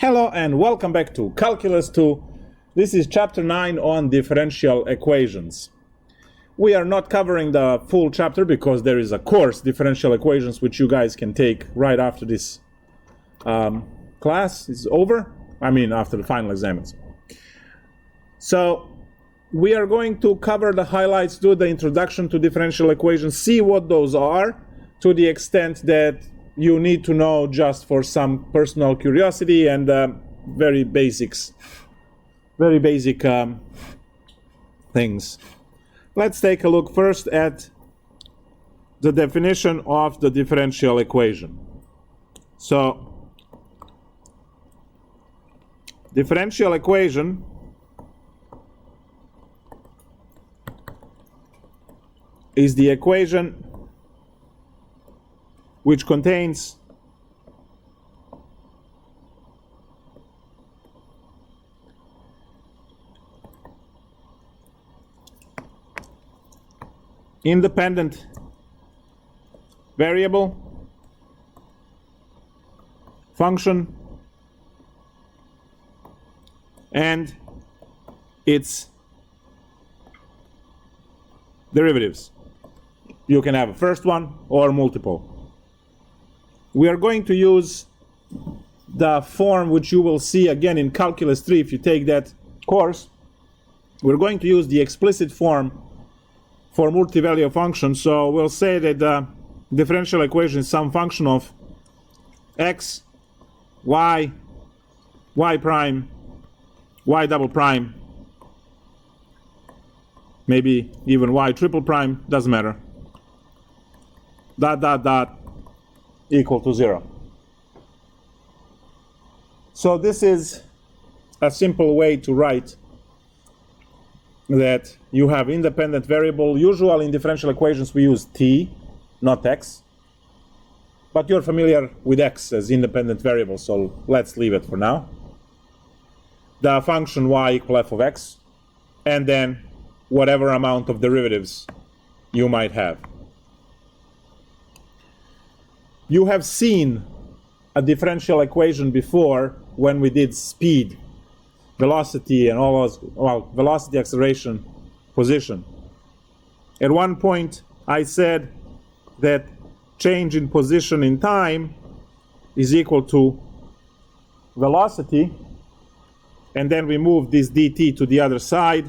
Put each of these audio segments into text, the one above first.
Hello and welcome back to Calculus 2. This is chapter 9 on differential equations. We are not covering the full chapter because there is a course, differential equations, which you guys can take right after this class is over. I mean, after the final exams. So we are going to cover the highlights, do the introduction to differential equations, see what those are to the extent that you need to know just for some personal curiosity and very basic things. Let's take a look first at the definition of the differential equation. So, differential equation is the equation which contains independent variable, function, and its derivatives. You can have a first one or multiple. We are going to use the form which you will see again in Calculus 3 if you take that course. We're going to use the explicit form for multivalue functions. So we'll say that the differential equation is some function of x, y, y prime, y double prime, maybe even y triple prime, doesn't matter, dot dot dot equal to 0. So this is a simple way to write that you have independent variable. Usually in differential equations we use t, not x. But you're familiar with x as independent variable, so let's leave it for now. The function y equal f of x, and then whatever amount of derivatives you might have. You have seen a differential equation before when we did speed, velocity, and all those, well, velocity, acceleration, position. At one point, I said that change in position in time is equal to velocity, and then we move this dt to the other side.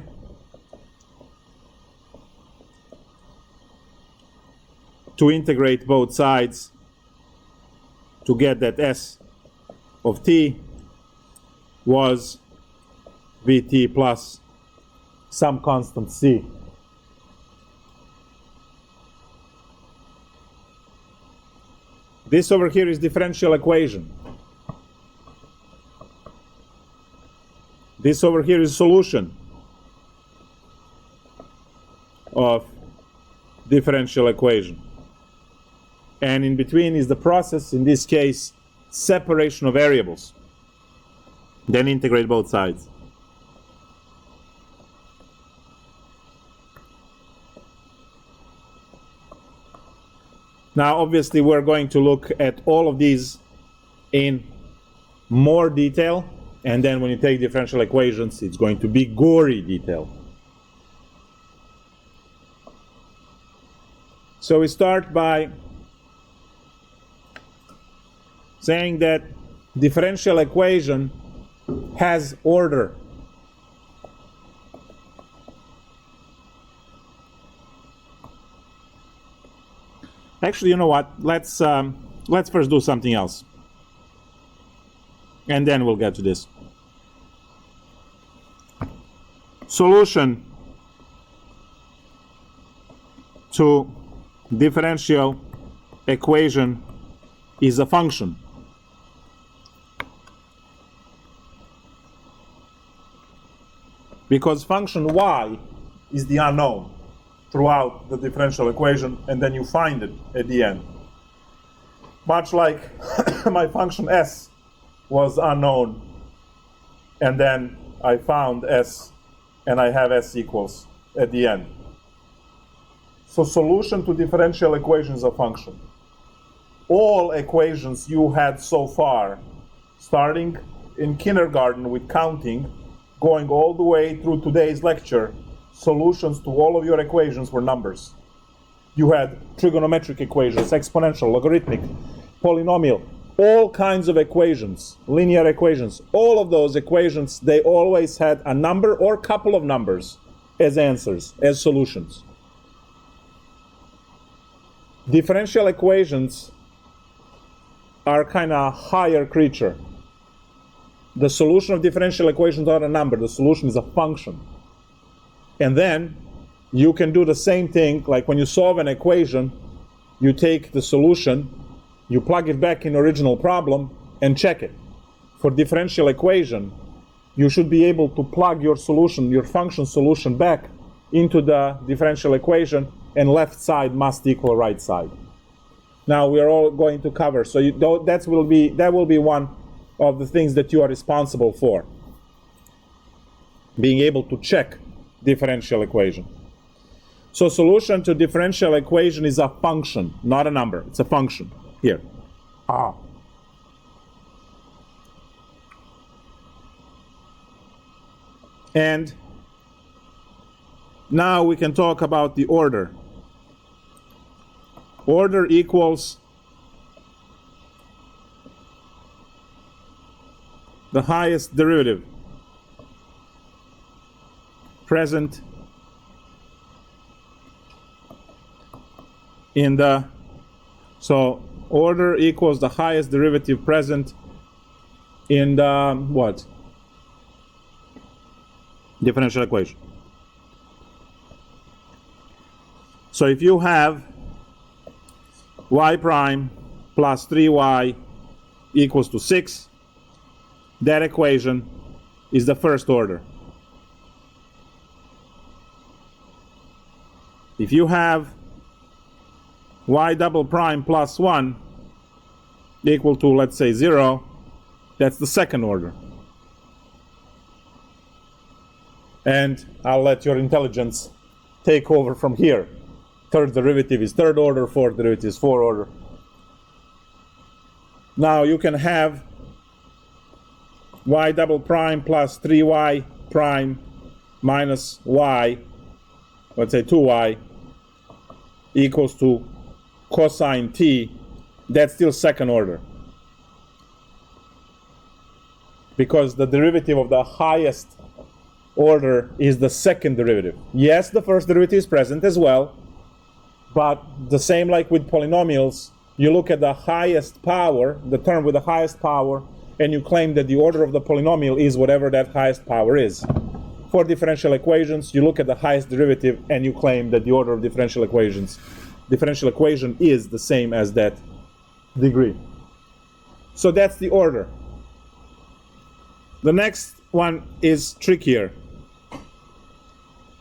To integrate both sides to get that s of t was vt plus some constant c. This over here is differential equation. This over here is solution of differential equation. And in between is the process, in this case, separation of variables. Then integrate both sides. Now, obviously, we're going to look at all of these in more detail. And then when you take differential equations, it's going to be gory detail. So we start by saying that differential equation has order. Actually, you know what? Let's first do something else, and then we'll get to this. Solution to differential equation is a function. Because function y is the unknown throughout the differential equation, and then you find it at the end. Much like my function s was unknown, and then I found s, and I have s equals at the end. So solution to differential equation is a function. all equations you had so far, starting in kindergarten with counting, going all the way through today's lecture, solutions to all of your equations were numbers. You had trigonometric equations, exponential, logarithmic, polynomial, all kinds of equations, linear equations. All of those equations, they always had a number or a couple of numbers as answers, as solutions. Differential equations are kind of higher creature. The solution of differential equations are a number. The solution is a function. And then you can do the same thing, like when you solve an equation, you take the solution, you plug it back in original problem, and check it. For differential equation, you should be able to plug your solution, your function solution, back into the differential equation, and left side must equal right side. Now we are all going to cover, so that will be one of the things that you are responsible for, being able to check differential equation. So solution to differential equation is a function, not a number. It's a function. Here. And now we can talk about the order. Order equals the highest derivative present in the, so order equals the highest derivative present in the what? Differential equation. So if you have y prime plus 3y equals to 6, that equation is the first order. If you have y double prime plus 1 equal to, let's say, 0, that's the second order. And I'll let your intelligence take over from here. Third derivative is third order, fourth derivative is fourth order. Now you can have y double prime plus 3y prime minus y, let's say 2y, equals to cosine t. That's still second order, because the derivative of the highest order is the second derivative. Yes, the first derivative is present as well, but the same like with polynomials, you look at the highest power, the term with the highest power, and you claim that the order of the polynomial is whatever that highest power is. For differential equations, you look at the highest derivative and you claim that the order of differential equation is the same as that degree. So that's the order. The next one is trickier.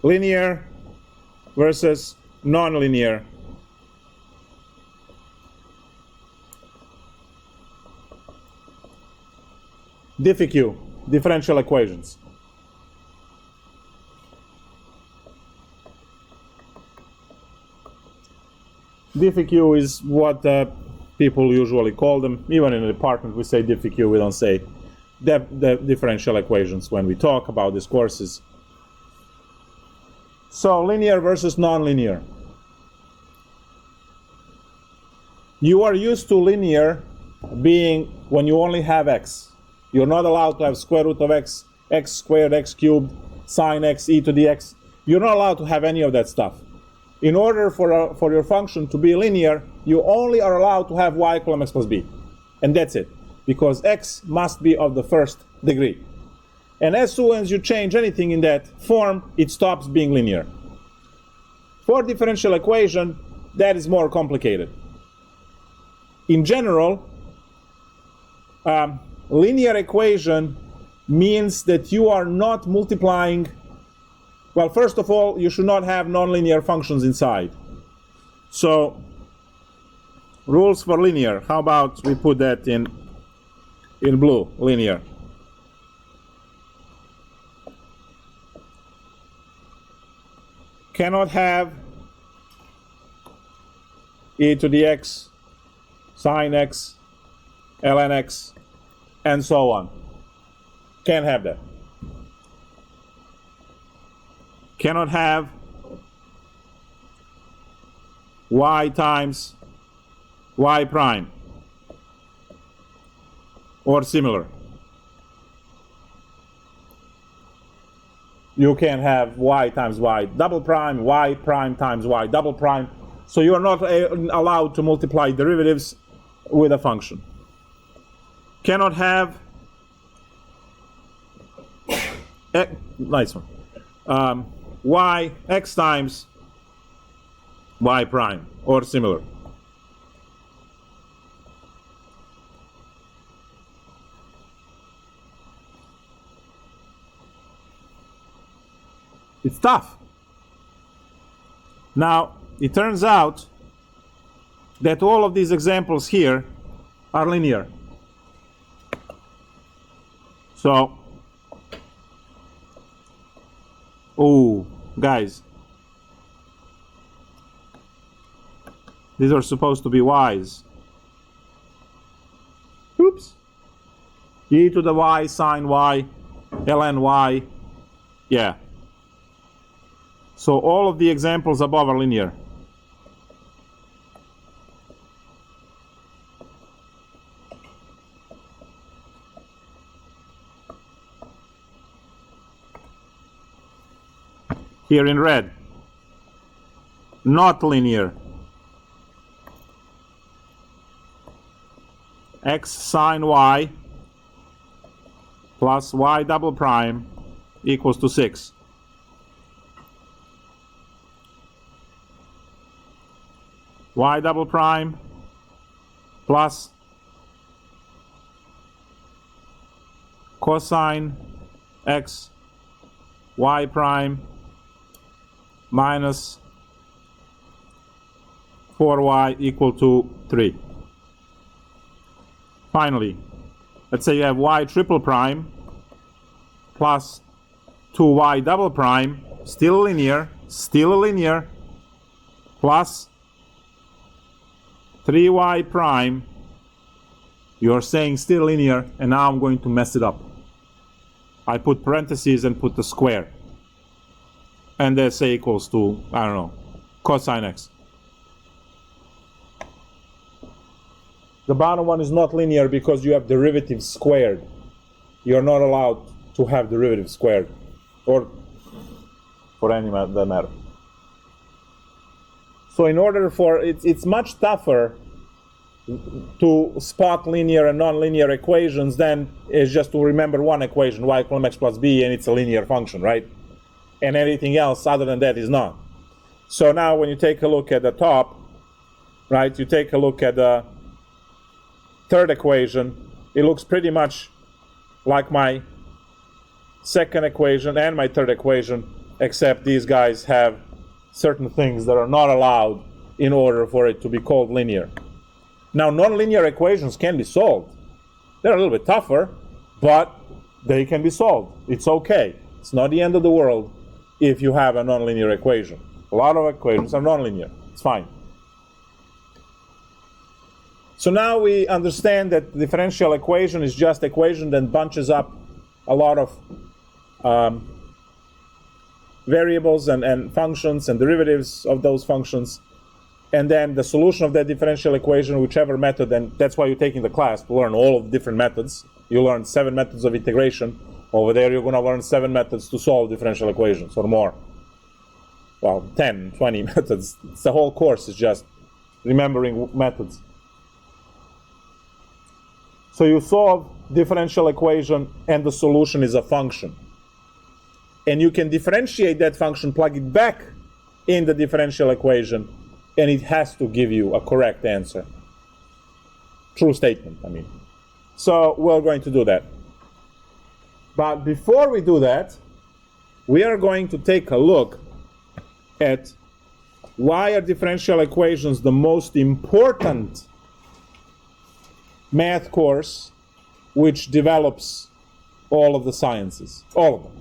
Linear versus nonlinear. DiffQ, differential equations. DiffQ is what people usually call them. Even in the department we say DiffQ, we don't say the differential equations when we talk about these courses. So linear versus nonlinear. You are used to linear being when you only have x. You're not allowed to have square root of x, x squared, x cubed, sine x, e to the x. You're not allowed to have any of that stuff. In order for your function to be linear, you only are allowed to have y equal mx plus b. And that's it. Because x must be of the first degree. And as soon as you change anything in that form, it stops being linear. For differential equation, that is more complicated. In general, linear equation means that you are not multiplying. Well, first of all, you should not have nonlinear functions inside. So, rules for linear. How about we put that in blue, linear. Cannot have e to the x, sine x, ln x, and so on. Can't have that. Cannot have y times y prime or similar. You can have y times y double prime, y prime times y double prime. So you are not allowed to multiply derivatives with a function. Cannot have nice one. Y x times y prime or similar. It's tough. Now, it turns out that all of these examples here are linear. So, oh, guys, these are supposed to be y's. Oops. E to the y sine y, ln y, yeah. So all of the examples above are linear. Here in red, not linear. X sine y plus y double prime equals to 6. Y double prime plus cosine x y prime minus 4y equal to 3. Finally, let's say you have y triple prime plus 2y double prime, still linear, plus 3y prime. You're saying still linear, and now I'm going to mess it up. I put parentheses and put the square. And they say equals to, I don't know, cosine x. The bottom one is not linear because you have derivatives squared. You're not allowed to have derivatives squared, or for any that matter. So in order for, it's much tougher to spot linear and nonlinear equations than is just to remember one equation, y equals mx plus b, and it's a linear function, right? And anything else other than that is not. So now when you take a look at the top, right, you take a look at the third equation, it looks pretty much like my second equation and my third equation, except these guys have certain things that are not allowed in order for it to be called linear. Now, nonlinear equations can be solved. They're a little bit tougher, but they can be solved. It's okay. It's not the end of the world if you have a nonlinear equation. A lot of equations are nonlinear. It's fine. So now we understand that the differential equation is just an equation that bunches up a lot of variables and functions and derivatives of those functions, and then the solution of that differential equation, whichever method, and that's why you're taking the class, to learn all of the different methods. You learn 7 methods of integration. Over there you're going to learn 7 methods to solve differential equations, or more. Well, 10, 20 methods. It's the whole course is just remembering methods. So you solve differential equation and the solution is a function. And you can differentiate that function, plug it back in the differential equation, and it has to give you a correct answer. True statement, I mean. So we're going to do that. But before we do that, we are going to take a look at why are differential equations the most important math course which develops all of the sciences, all of them.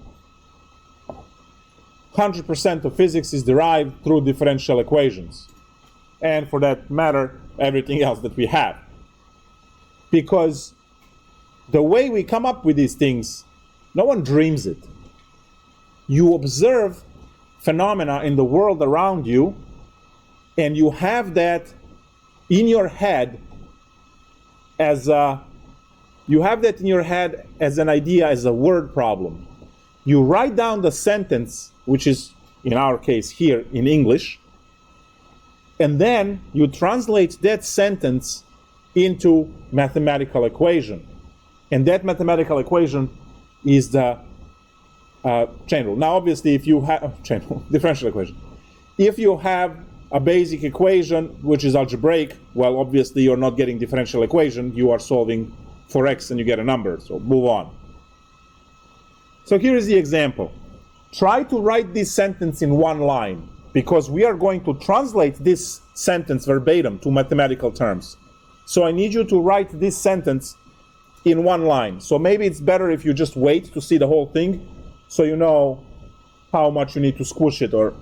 100% of physics is derived through differential equations. And for that matter, everything else that we have. Because the way we come up with these things No one dreams it. You observe phenomena in the world around you, and you have that in your head as an idea, as a word problem. You write down the sentence, which is in our case here in English, and then you translate that sentence into mathematical equation. And that mathematical equation is the chain rule. Now, obviously, if you have differential equation, if you have a basic equation which is algebraic, well, obviously you're not getting differential equation. You are solving for x and you get a number. So move on. So here is the example. Try to write this sentence in one line, because we are going to translate this sentence verbatim to mathematical terms. So I need you to write this sentence in one line. So maybe it's better if you just wait to see the whole thing, so you know how much you need to squish it. Or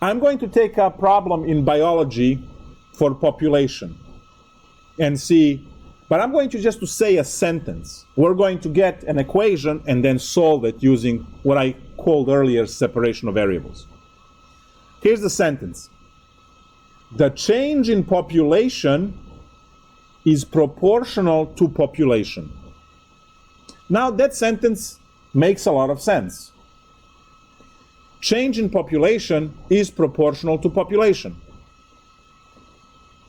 I'm going to take a problem in biology for population and see, but I'm going to just say a sentence. We're going to get an equation and then solve it using what I called earlier separation of variables. Here's the sentence. The change in population is proportional to population. Now that sentence makes a lot of sense. Change in population is proportional to population.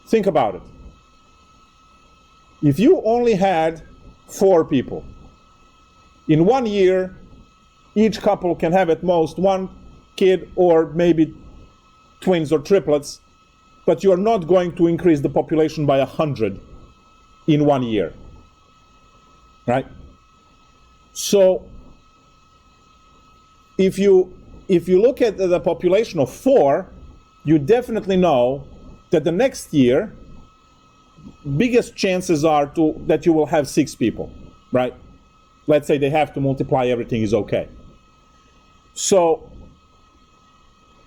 Think about it. If you only had 4 people, in 1 year, each couple can have at most 1 kid or maybe twins or triplets, but you're not going to increase the population by 100 in 1 year, right? So if you look at the population of 4, you definitely know that the next year, biggest chances are that you will have 6 people, right? Let's say they have to multiply, everything is okay. So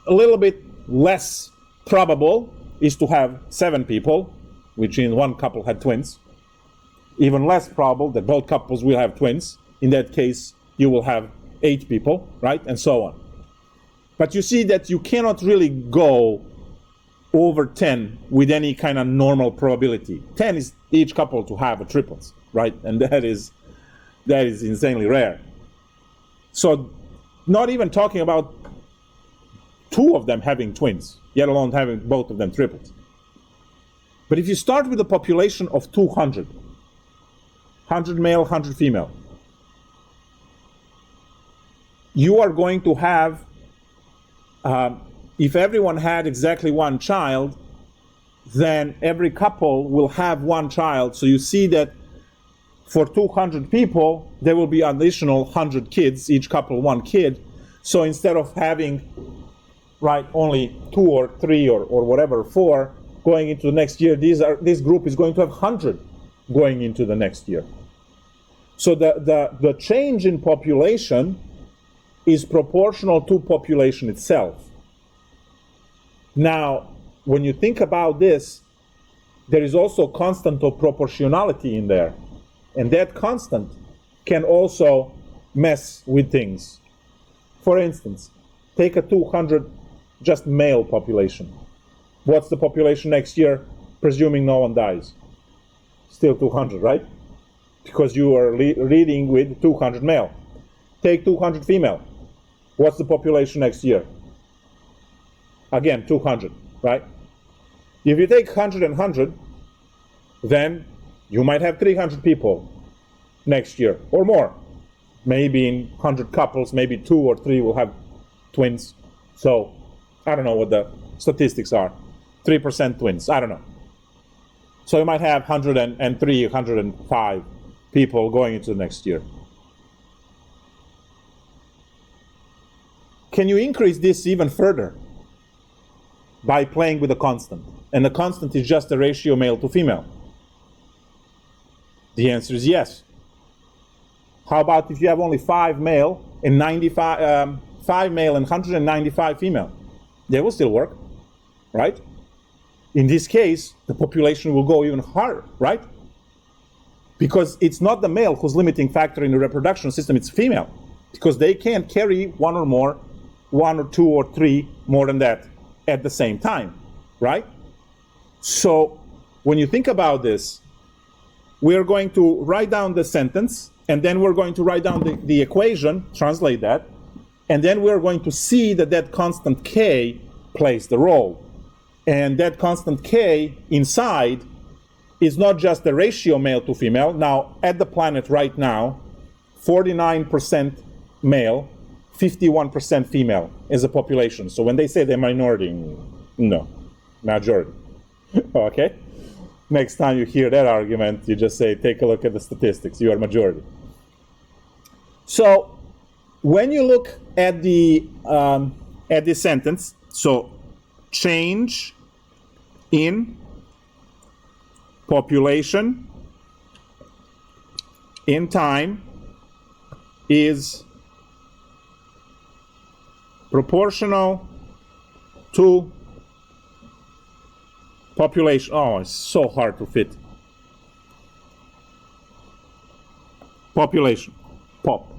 a little bit less probable is to have 7 people, which in 1 couple had twins. Even less probable that both couples will have twins. In that case, you will have 8 people, right? And so on. But you see that you cannot really go over 10 with any kind of normal probability. 10 is each couple to have a triplets, right? And that is insanely rare. So not even talking about 2 of them having twins, yet alone having both of them triplets. But if you start with a population of 200, 100 male, 100 female, you are going to have, if everyone had exactly 1 child, then every couple will have 1 child. So you see that for 200 people, there will be additional 100 kids, each couple 1 kid. So instead of having, right, only 2 or 3 or whatever, 4 going into the next year, this group is going to have 100 going into the next year. So the change in population is proportional to population itself. Now, when you think about this, there is also constant of proportionality in there. And that constant can also mess with things. For instance, take a 200 just male population. What's the population next year, presuming no one dies? Still 200, right? Because you are reading with 200 male. Take 200 female. What's the population next year? Again, 200, right? If you take 100 and 100, then you might have 300 people next year or more. Maybe in 100 couples, maybe 2 or 3 will have twins. So I don't know what the statistics are. 3% twins, I don't know. So you might have 103, 105 people going into the next year. Can you increase this even further? By playing with a constant. And the constant is just the ratio male to female. The answer is yes. How about if you have only 5 male and 5 male and 195 female? They will still work, right? In this case, the population will go even harder, right? Because it's not the male who's limiting factor in the reproduction system, it's female. Because they can't carry one or two or three more than that at the same time, right? So when you think about this, we're going to write down the sentence, and then we're going to write down the equation, translate that, and then we're going to see that constant k plays the role. And that constant k inside is not just the ratio male to female. Now, at the planet right now, 49% male, 51% female as a population. So when they say they're minority, no, majority. Okay? Next time you hear that argument, you just say, take a look at the statistics. You are majority. So when you look at the sentence, so change in population in time is proportional to population. Oh, it's so hard to fit. Population. Pop.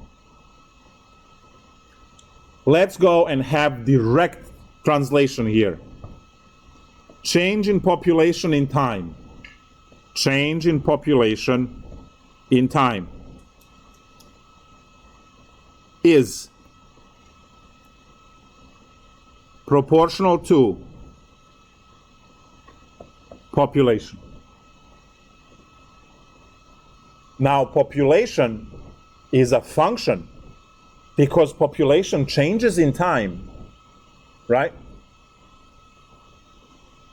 Let's go and have direct translation here. Change in population in time. Change in population in time is proportional to population. Now, population is a function because population changes in time, right?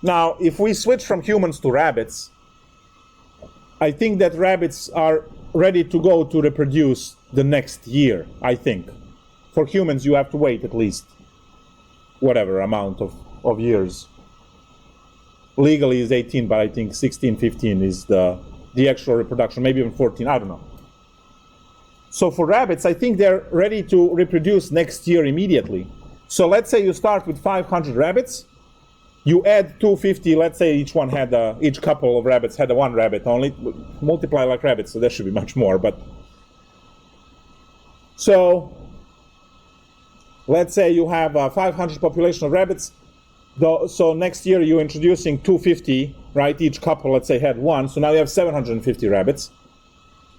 Now, if we switch from humans to rabbits, I think that rabbits are ready to go to reproduce the next year, I think. For humans, you have to wait at least whatever amount of years. Legally is 18, but I think 16, 15 is the actual reproduction, maybe even 14, I don't know. So for rabbits, I think they're ready to reproduce next year immediately. So let's say you start with 500 rabbits, you add 250, let's say each couple of rabbits had one rabbit only, multiply like rabbits, so there should be much more, but. So, let's say you have a 500 population of rabbits, so next year you're introducing 250, right? Each couple, let's say, had one, so now you have 750 rabbits.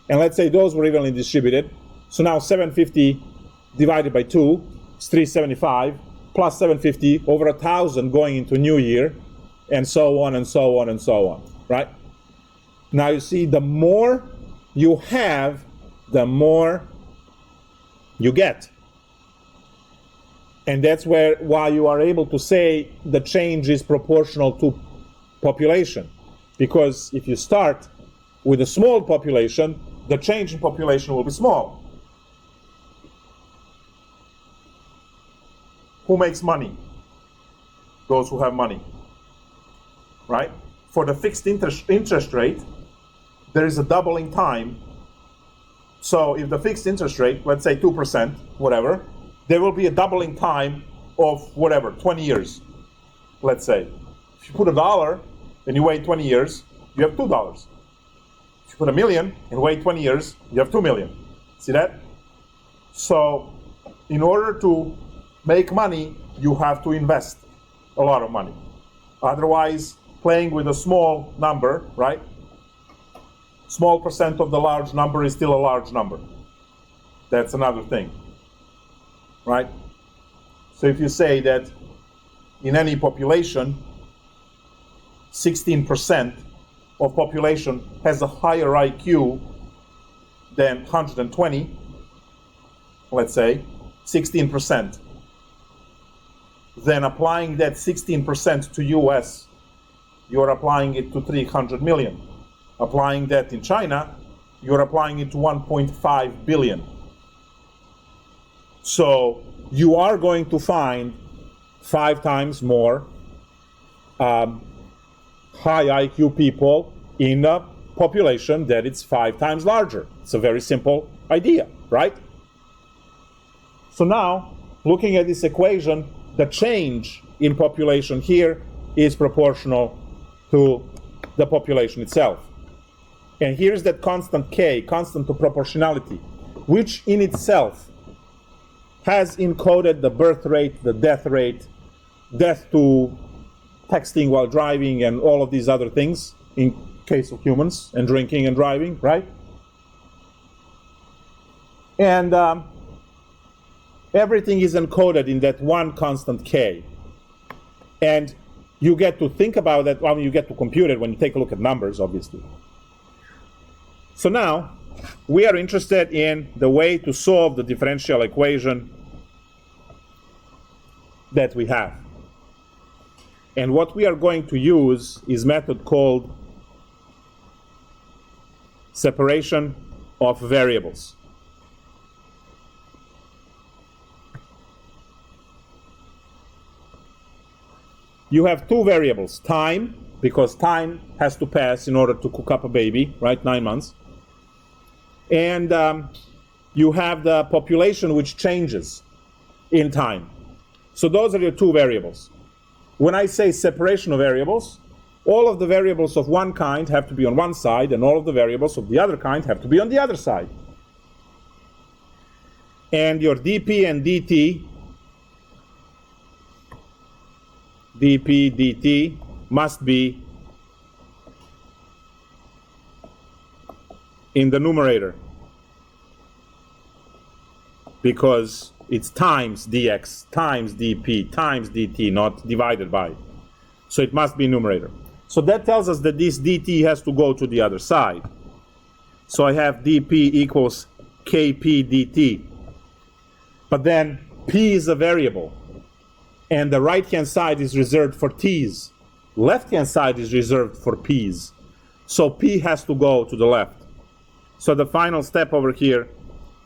And let's say those were evenly distributed, so now 750 divided by 2 is 375, plus 750 over 1,000 going into new year, and so on and so on and so on, right? Now you see, the more you have, the more you get. And that's why you are able to say the change is proportional to population. Because if you start with a small population, the change in population will be small. Who makes money? Those who have money, right? For the fixed interest rate, there is a doubling time. So if the fixed interest rate, let's say 2%, whatever, there will be a doubling time of whatever, 20 years, let's say. If you put $1 and you wait 20 years, you have $2. If you put $1 million and wait 20 years, you have $2 million. See that? So in order to make money, you have to invest a lot of money. Otherwise, playing with a small number, right? Small percent of the large number is still a large number. That's another thing, right? So if you say that in any population, 16% of population has a higher IQ than 120, let's say, 16%. Then applying that 16% to US, you're applying it to 300 million. Applying that in China, you're applying it to 1.5 billion. So you are going to find 5 times more high IQ people in a population that it's 5 times larger. It's a very simple idea, right? So now, looking at this equation, the change in population here is proportional to the population itself. And here's that constant k, constant to proportionality, which in itself has encoded the birth rate, the death rate, death to texting while driving, and all of these other things in case of humans, and drinking and driving, right? And everything is encoded in that one constant k. And you get to think about that, well, you get to compute it when you take a look at numbers, obviously. So now, we are interested in the way to solve the differential equation that we have. And what we are going to use is a method called separation of variables. You have two variables, time, because time has to pass in order to cook up a baby, right, 9 months. And you have the population which changes in time. So those are your two variables. When I say separation of variables, all of the variables of one kind have to be on one side, and all of the variables of the other kind have to be on the other side. And your dp and dt, dt must be in the numerator, because it's times dx times dp times dt, not divided by. So it must be numerator. So that tells us that this dt has to go to the other side. So I have dp equals kp dt. But then p is a variable, and the right-hand side is reserved for t's. Left-hand side is reserved for p's. So p has to go to the left. So the final step over here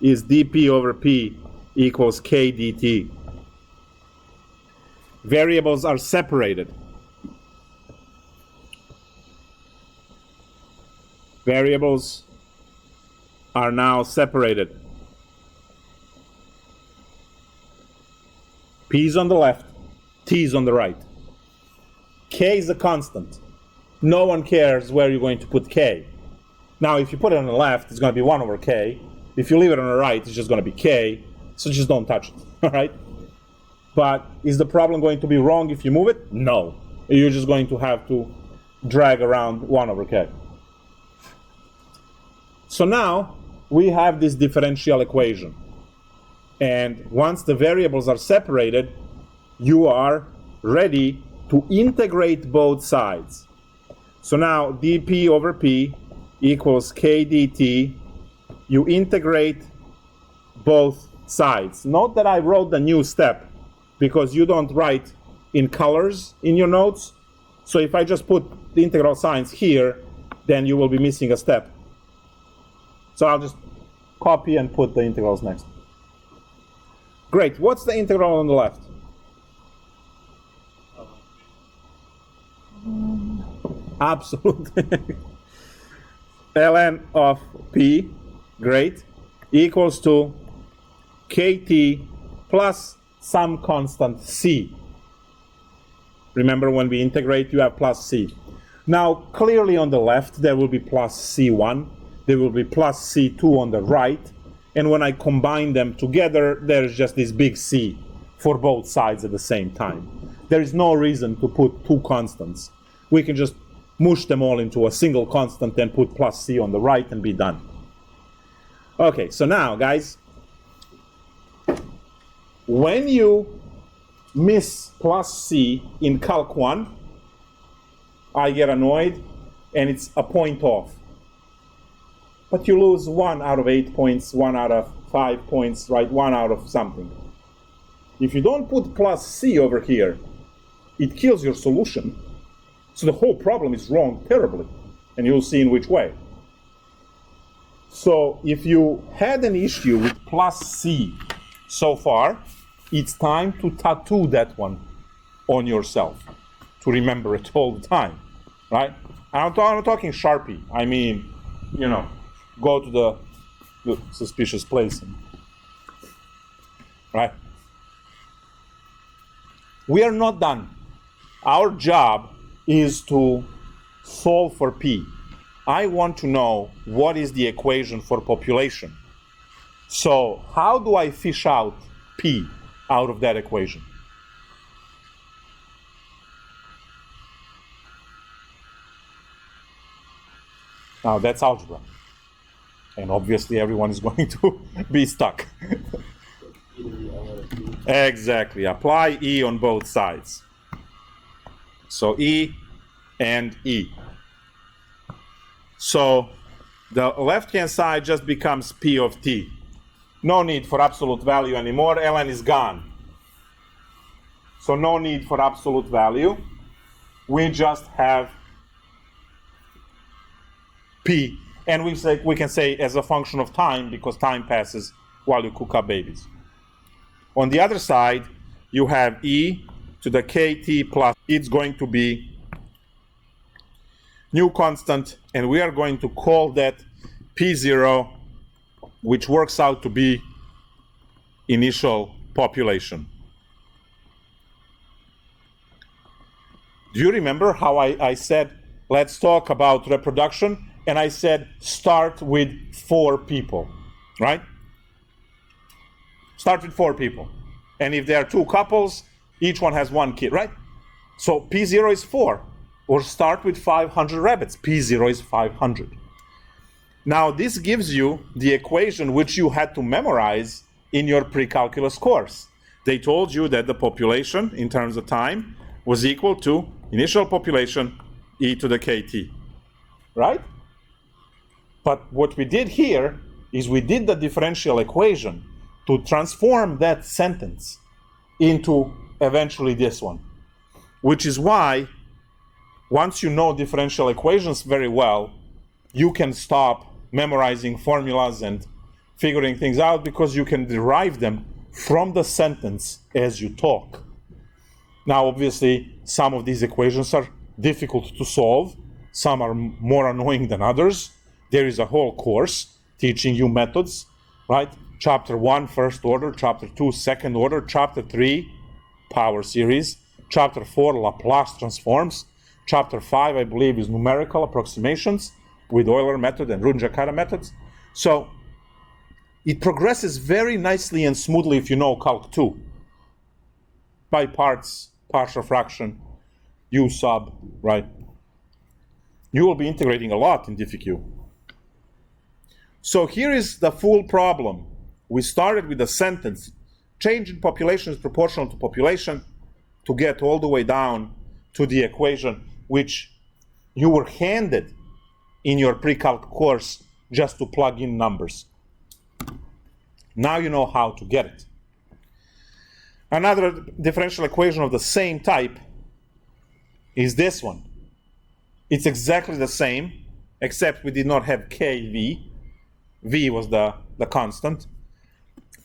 is dp over p equals k dt. Variables are separated. Variables are now separated. P is on the left, T is on the right. K is a constant. No one cares where you're going to put K. Now, if you put it on the left, it's going to be 1 over K. If you leave it on the right, it's just going to be K. So just don't touch it, all right? But is the problem going to be wrong if you move it? No. You're just going to have to drag around 1 over K. So now we have this differential equation. And once the variables are separated, you are ready to integrate both sides. So now dp over p equals k dt. You integrate both sides. Note that I wrote the new step because you don't write in colors in your notes. So if I just put the integral signs here, then you will be missing a step. So I'll just copy and put the integrals next. Great. What's the integral on the left? Absolutely. ln of p, great, equals to kt plus some constant c. Remember, when we integrate, you have plus c. Now, clearly on the left, there will be plus c1. There will be plus c2 on the right. And when I combine them together, there's just this big C for both sides at the same time. There is no reason to put two constants. We can just mush them all into a single constant and put plus C on the right and be done. Okay, so now, guys, when you miss plus C in Calc 1, I get annoyed, and it's a point off. But you lose 1 out of 8 points, 1 out of 5 points, right? 1 out of something. If you don't put plus C over here, it kills your solution. So the whole problem is wrong terribly, and you'll see in which way. So if you had an issue with plus C so far, it's time to tattoo that one on yourself to remember it all the time, right? I'm not talking Sharpie. I mean, you know, go to the suspicious place, right? We are not done. Our job is to solve for P. I want to know what is the equation for population. So how do I fish out P out of that equation? Now that's algebra. And obviously everyone is going to be stuck. Exactly. Apply E on both sides. So E and E. So the left-hand side just becomes P of T. No need for absolute value anymore. ln is gone. So no need for absolute value. We just have P. And we can say as a function of time, because time passes while you cook up babies. On the other side, you have E to the kt plus. It's going to be new constant, and we are going to call that P0, which works out to be initial population. Do you remember how I said, let's talk about reproduction? And I said, start with 4 people, right? Start with 4 people. And if there are 2 couples, each one has 1 kid, right? So P0 is 4. Or start with 500 rabbits. P0 is 500. Now this gives you the equation which you had to memorize in your pre-calculus course. They told you that the population in terms of time was equal to initial population e to the kt, right? But what we did here is we did the differential equation to transform that sentence into eventually this one, which is why once you know differential equations very well, you can stop memorizing formulas and figuring things out, because you can derive them from the sentence as you talk. Now, obviously, some of these equations are difficult to solve. Some are more annoying than others. There is a whole course teaching you methods, right? Chapter 1, first order. Chapter 2, second order. Chapter 3, power series. Chapter 4, Laplace transforms. Chapter 5, I believe, is numerical approximations with Euler method and Runge-Kutta methods. So it progresses very nicely and smoothly if you know Calc2. By parts, partial fraction, U sub, right? You will be integrating a lot in DiffyQ. So here is the full problem. We started with a sentence, change in population is proportional to population, to get all the way down to the equation which you were handed in your pre-calc course just to plug in numbers. Now you know how to get it. Another differential equation of the same type is this one. It's exactly the same, except we did not have kv. V was the constant.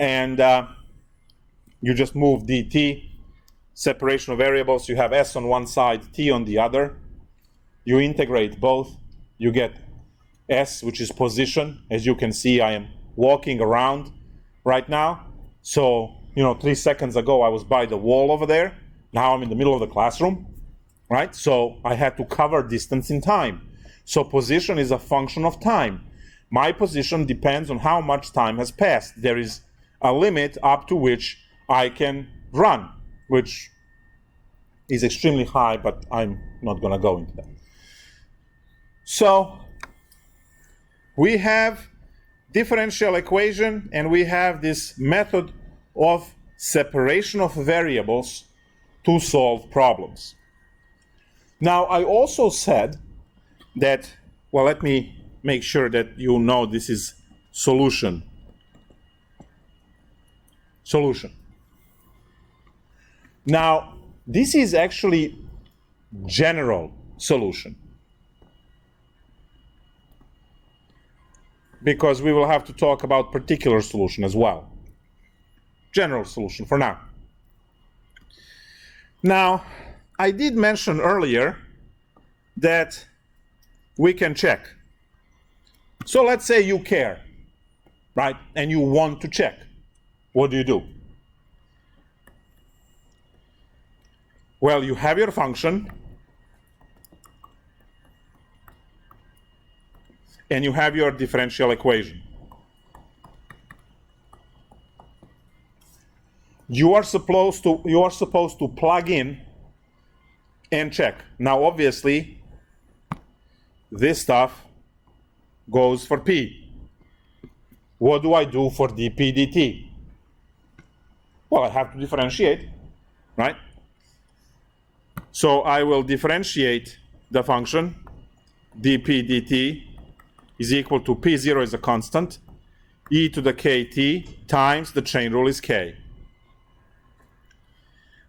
And you just move dt, separation of variables. You have s on one side, t on the other. You integrate both. You get s, which is position. As you can see, I am walking around right now. So, 3 seconds ago, I was by the wall over there. Now I'm in the middle of the classroom, right? So I had to cover distance in time. So position is a function of time. My position depends on how much time has passed. There is a limit up to which I can run, which is extremely high, but I'm not going to go into that. So we have differential equation, and we have this method of separation of variables to solve problems. Now, I also said that, well, let me make sure that you know this is solution. Solution. Now, this is actually general solution, because we will have to talk about particular solution as well. General solution for now. Now, I did mention earlier that we can check. So let's say you care, right? And you want to check. What do? Well, you have your function. and you have your differential equation. You are supposed to plug in and check. Now, obviously, this stuff goes for P. What do I do for dp dt? Well, I have to differentiate, right? So I will differentiate the function dp dt is equal to P0 is a constant, e to the kt times the chain rule is k.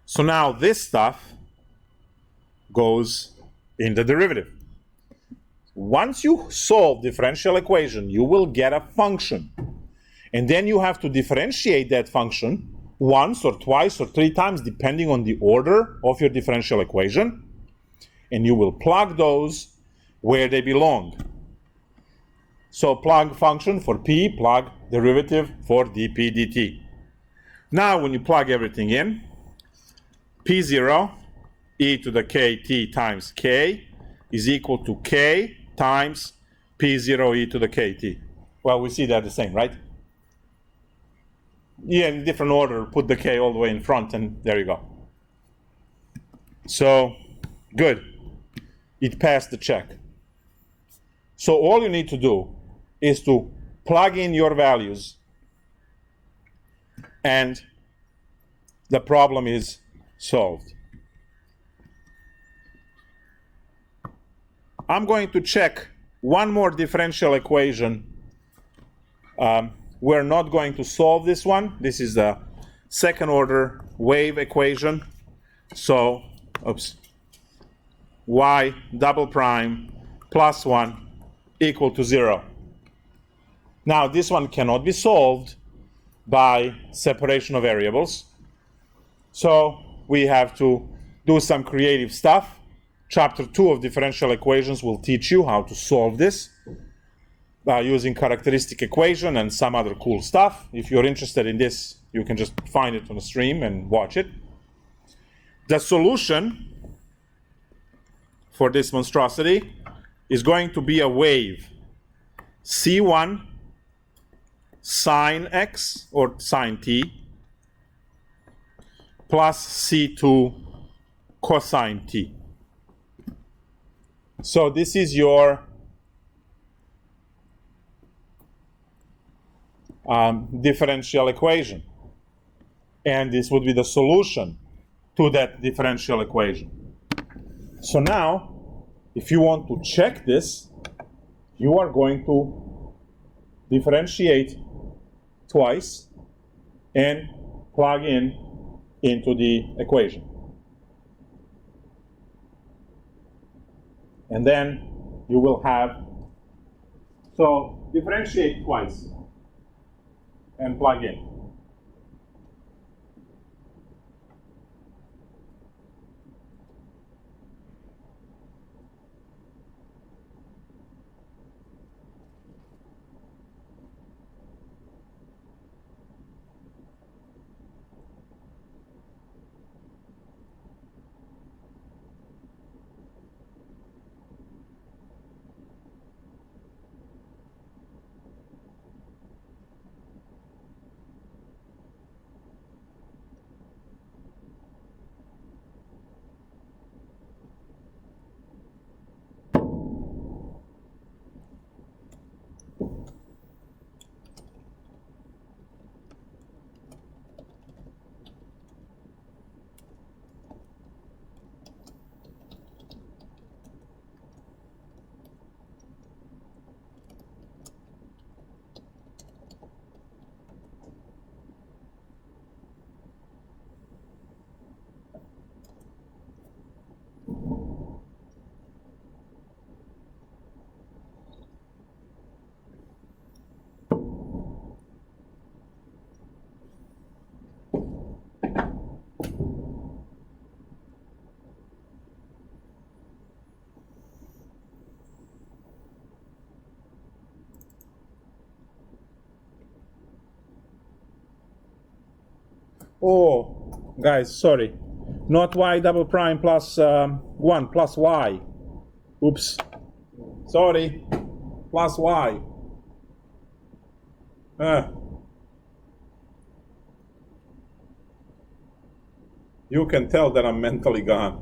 So now this stuff goes in the derivative. Once you solve differential equation, you will get a function. And then you have to differentiate that function once or twice or three times, depending on the order of your differential equation. And you will plug those where they belong. So plug function for P, plug derivative for dp dt. Now when you plug everything in, P0 e to the kt times k is equal to k times P0 e to the kt. Well, we see that the same, right? Yeah, in different order, put the k all the way in front, and there you go. So, good. It passed the check. So all you need to do is to plug in your values, and the problem is solved. I'm going to check one more differential equation. We're not going to solve this one. This is the second order wave equation. So, y double prime plus 1 equal to 0. Now, this one cannot be solved by separation of variables. So, we have to do some creative stuff. Chapter 2 of differential equations will teach you how to solve this using characteristic equation and some other cool stuff. If you're interested in this, you can just find it on the stream and watch it. The solution for this monstrosity is going to be a wave. C1 sine x or sine t plus C2 cosine t. So this is your differential equation. And this would be the solution to that differential equation. So now, if you want to check this, you are going to differentiate twice and plug in into the equation. And then you will have, so differentiate twice and plug in. Oh, guys, sorry. Not y double prime plus 1 plus y. Oops. Sorry. plus y. You can tell that I'm mentally gone.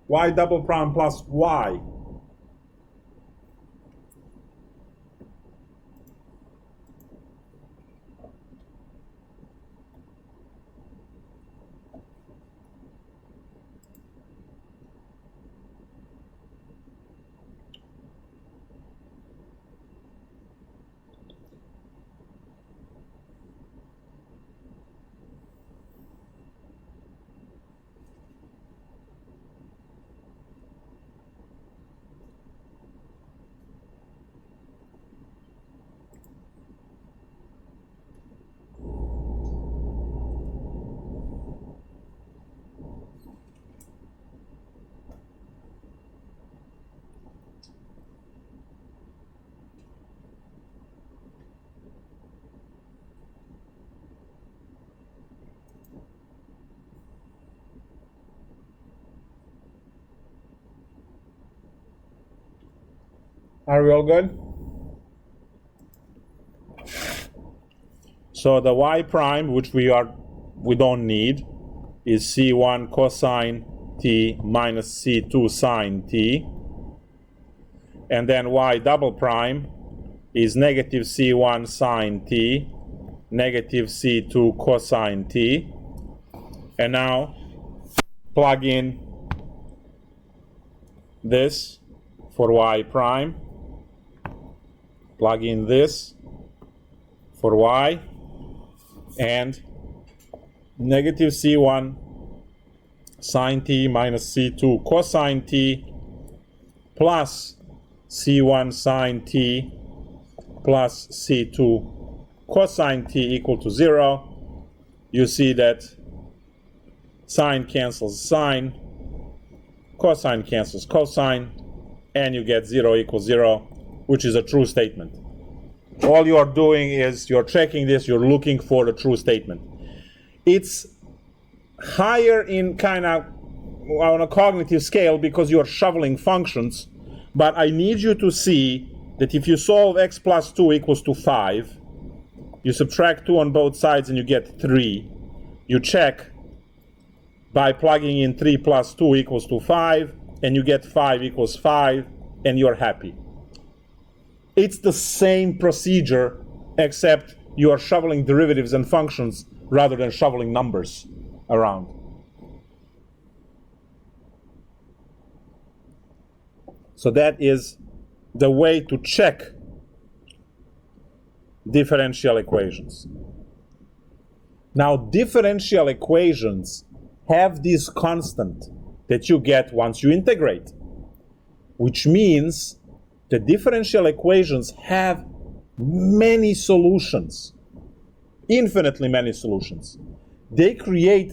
Y double prime plus y. Are we all good? So the y prime, which we don't need, is c1 cosine t minus c2 sine t. And then y double prime is negative c1 sine t, negative c2 cosine t. And now plug in this for y prime. Plug in this for y, and negative c1 sine t minus c2 cosine t plus c1 sine t plus c2 cosine t equal to 0. You see that sine cancels sine, cosine cancels cosine, and you get 0 equals 0, which is a true statement. All you are doing is you're checking this, you're looking for the true statement. It's higher in kind of on a cognitive scale because you're shoveling functions, but I need you to see that if you solve x plus 2 equals to 5, you subtract 2 on both sides and you get 3. You check by plugging in 3 plus 2 equals to 5, and you get 5 equals 5, and you're happy. It's the same procedure, except you are shoveling derivatives and functions rather than shoveling numbers around. So that is the way to check differential equations. Now, differential equations have this constant that you get once you integrate, which means the differential equations have many solutions, infinitely many solutions. They create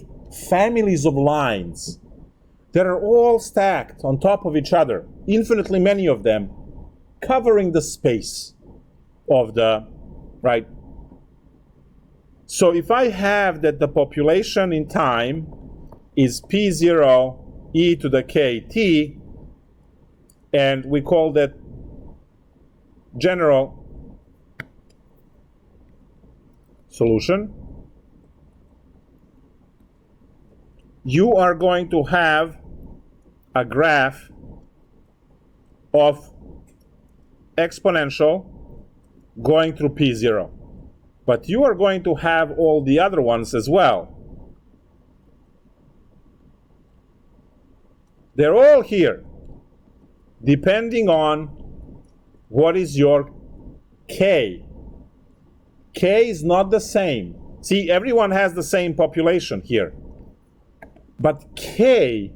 families of lines that are all stacked on top of each other, infinitely many of them, covering the space of the, right? So if I have that the population in time is P0 e to the kt, and we call that general solution, you are going to have a graph of exponential going through P0. But you are going to have all the other ones as well. They're all here, depending on what is your k. K is not the same. See, everyone has the same population here. But k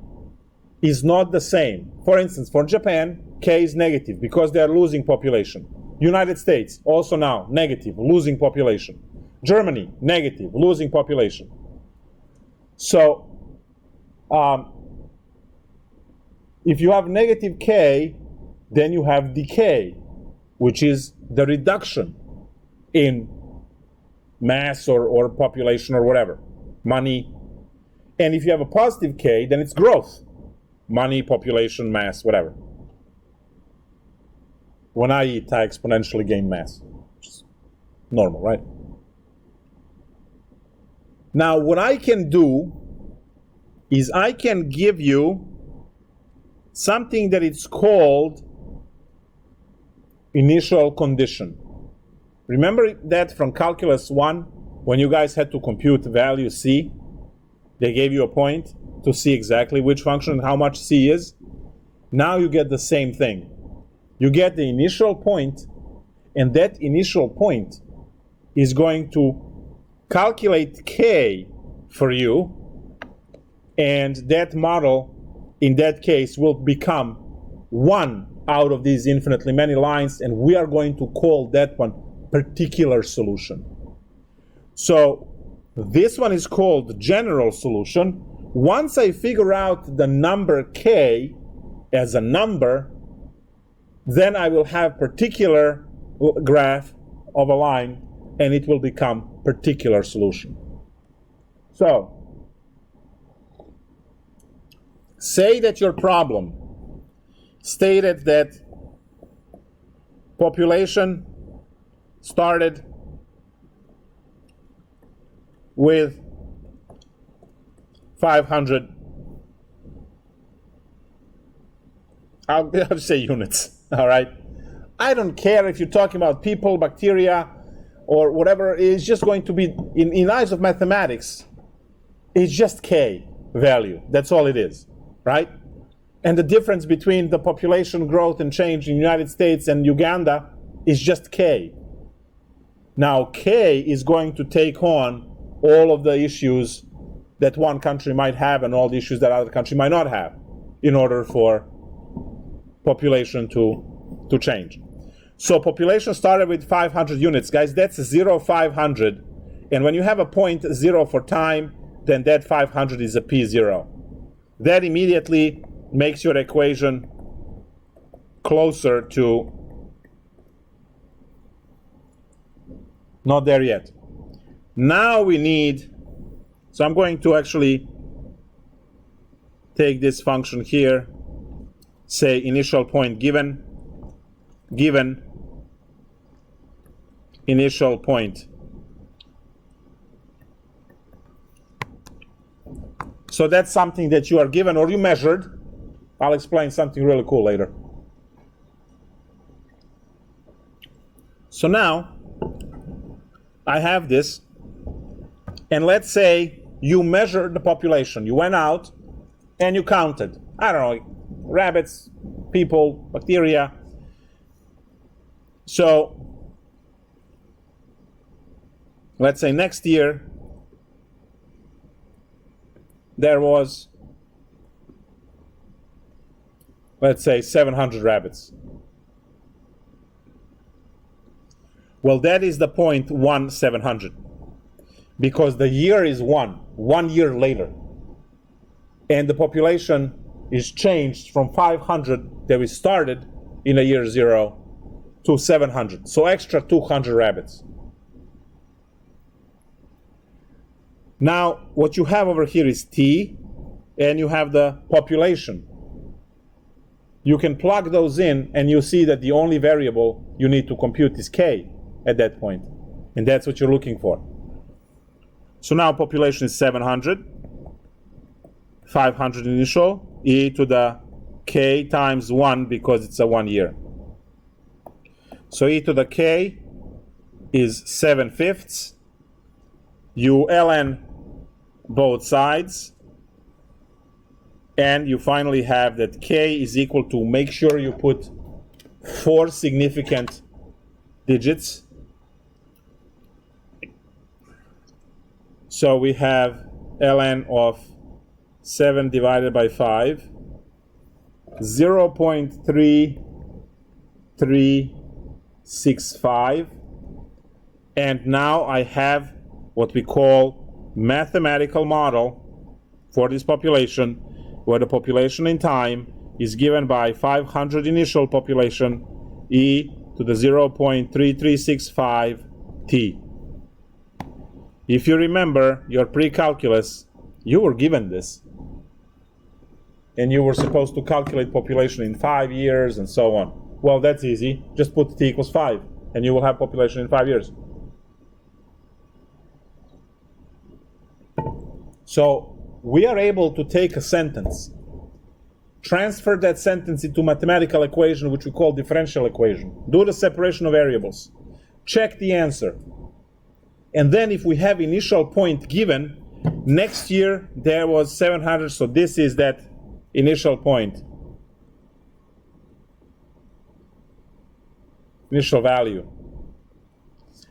is not the same. For instance, for Japan, k is negative because they are losing population. United States, also now, negative, losing population. Germany, negative, losing population. So, if you have negative k, then you have decay, which is the reduction in mass or population or whatever, money. And if you have a positive k, then it's growth, money, population, mass, whatever. when I eat, I exponentially gain mass. Which is normal, right? Now, what I can do is I can give you something that it's called initial condition. Remember that from Calculus 1, when you guys had to compute value c, they gave you a point to see exactly which function and how much c is. Now you get the same thing. You get the initial point, and that initial point is going to calculate k for you, and that model, in that case, will become one out of these infinitely many lines, and we are going to call that one particular solution. So this one is called general solution. Once I figure out the number k as a number, then I will have particular graph of a line, and it will become particular solution. So, say that your problem stated that population started with 500, I'll say units, all right? I don't care if you're talking about people, bacteria, or whatever. It's just going to be, in eyes of mathematics, it's just k value. That's all it is, right? And the difference between the population growth and change in the United States and Uganda is just k. Now, k is going to take on all of the issues that one country might have and all the issues that other country might not have in order for population to change. So population started with 500 units. Guys, that's 0, 500. And when you have a point 0 for time, then that 500 is a p0. That immediately makes your equation closer to, not there yet. Now we need, so I'm going to actually take this function here, say initial point given initial point. So that's something that you are given or you measured. I'll explain something really cool later. So now I have this, and let's say you measured the population. You went out and you counted, I don't know, rabbits, people, bacteria. So let's say next year there was, let's say, 700 rabbits. Well, that is the point 1/700, because the year is 1 year later, and the population is changed from 500 that we started in the year 0 to 700, so extra 200 rabbits. Now, what you have over here is t, and you have the population. You can plug those in, and you see that the only variable you need to compute is k at that point, and that's what you're looking for. So now population is 700, 500 initial, e to the k times 1 because it's a 1 year. So e to the k is 7/5. You ln both sides, and you finally have that k is equal to, make sure you put 4 significant digits. So we have ln of 7 divided by 5, 0.3365, and now I have what we call mathematical model for this population, where the population in time is given by 500 initial population, e to the 0.3365 t. If you remember your pre-calculus, you were given this, and you were supposed to calculate population in 5 years and so on. Well, that's easy. Just put t equals 5, and you will have population in 5 years. So we are able to take a sentence, transfer that sentence into mathematical equation, which we call differential equation, do the separation of variables, check the answer, and then if we have initial point given, next year there was 700, so this is that initial point, initial value.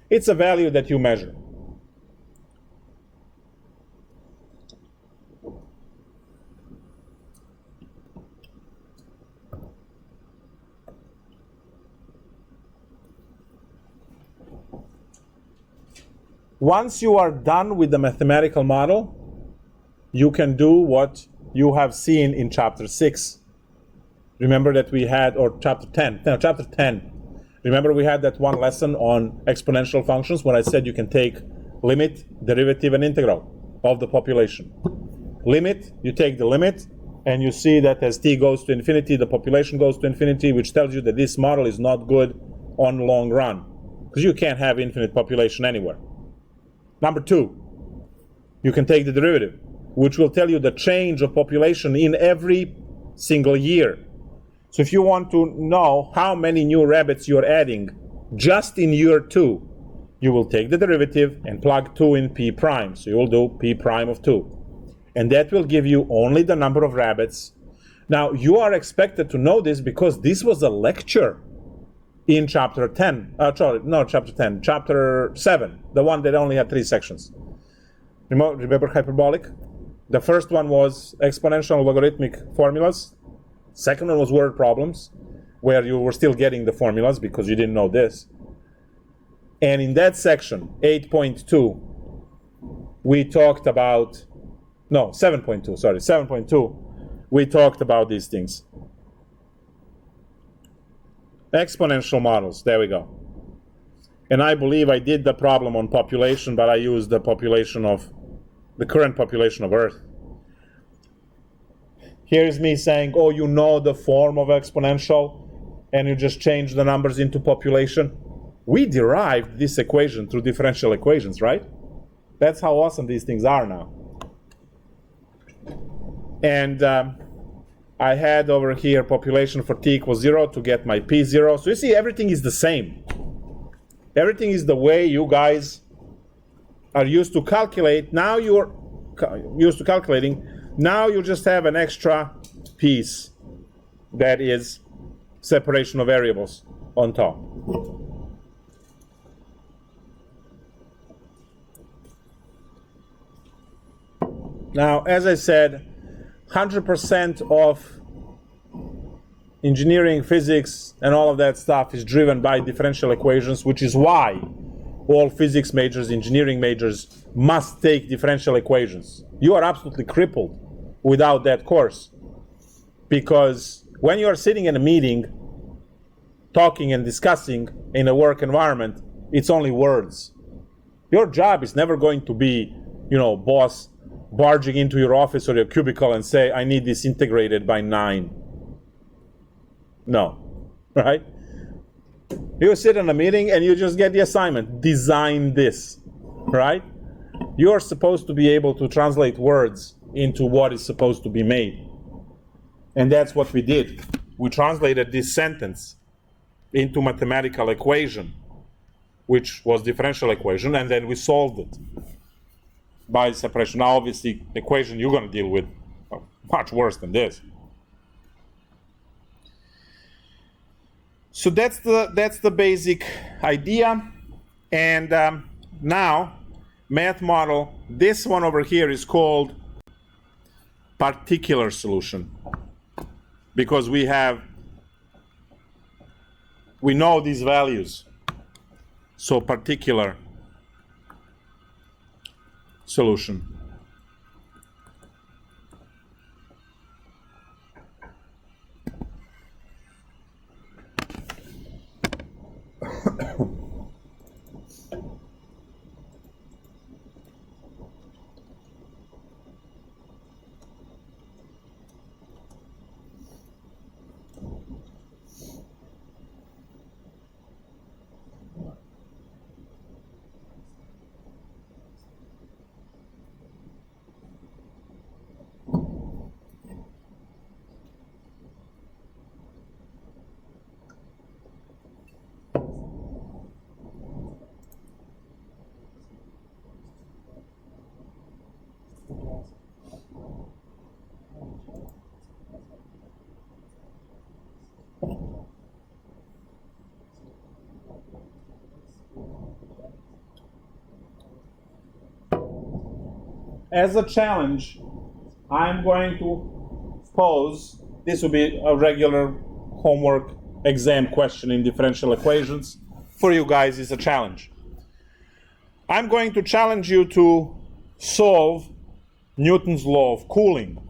It's a value that you measure. Once you are done with the mathematical model, you can do what you have seen in chapter 6. Remember that we had, or chapter 10. No, chapter 10. Remember we had that one lesson on exponential functions when I said you can take limit, derivative, and integral of the population. Limit, you take the limit, and you see that as t goes to infinity, the population goes to infinity, which tells you that this model is not good on the long run, because you can't have infinite population anywhere. Number 2, you can take the derivative, which will tell you the change of population in every single year. So if you want to know how many new rabbits you're adding just in year 2, you will take the derivative and plug 2 in p prime. So you will do p prime of 2. And that will give you only the number of rabbits. Now, you are expected to know this because this was a lecture in chapter 10, chapter 7, the one that only had 3 sections. Remember hyperbolic? The first one was exponential logarithmic formulas. Second one was word problems, where you were still getting the formulas because you didn't know this. And in that section, 8.2, we talked about, 7.2, we talked about these things. Exponential models, there we go. And I believe I did the problem on population, but I used the population of, the current population of Earth. Here's me saying, oh, you know the form of exponential, and you just change the numbers into population. We derived this equation through differential equations, right? That's how awesome these things are now. And I had over here population for t equals 0 to get my p0. So you see, everything is the same. Everything is the way you guys are used to calculate. Now you're used to calculating. Now you just have an extra piece that is separation of variables on top. Now, as I said, 100% of engineering, physics, and all of that stuff is driven by differential equations, which is why all physics majors, engineering majors must take differential equations. You are absolutely crippled without that course, because when you are sitting in a meeting, talking and discussing in a work environment, it's only words. Your job is never going to be, boss barging into your office or your cubicle and say, I need this integrated by 9. No, right? You sit in a meeting and you just get the assignment, design this, right? You're supposed to be able to translate words into what is supposed to be made. And that's what we did. We translated this sentence into mathematical equation, which was differential equation, and then we solved it by separation. Now, obviously, the equation you're going to deal with are much worse than this. So that's the basic idea. And now, math model, this one over here is called particular solution, because we know these values. So particular solution. as a challenge, I'm going to pose, this will be a regular homework exam question in differential equations. For you guys, it's a challenge. I'm going to challenge you to solve Newton's law of cooling.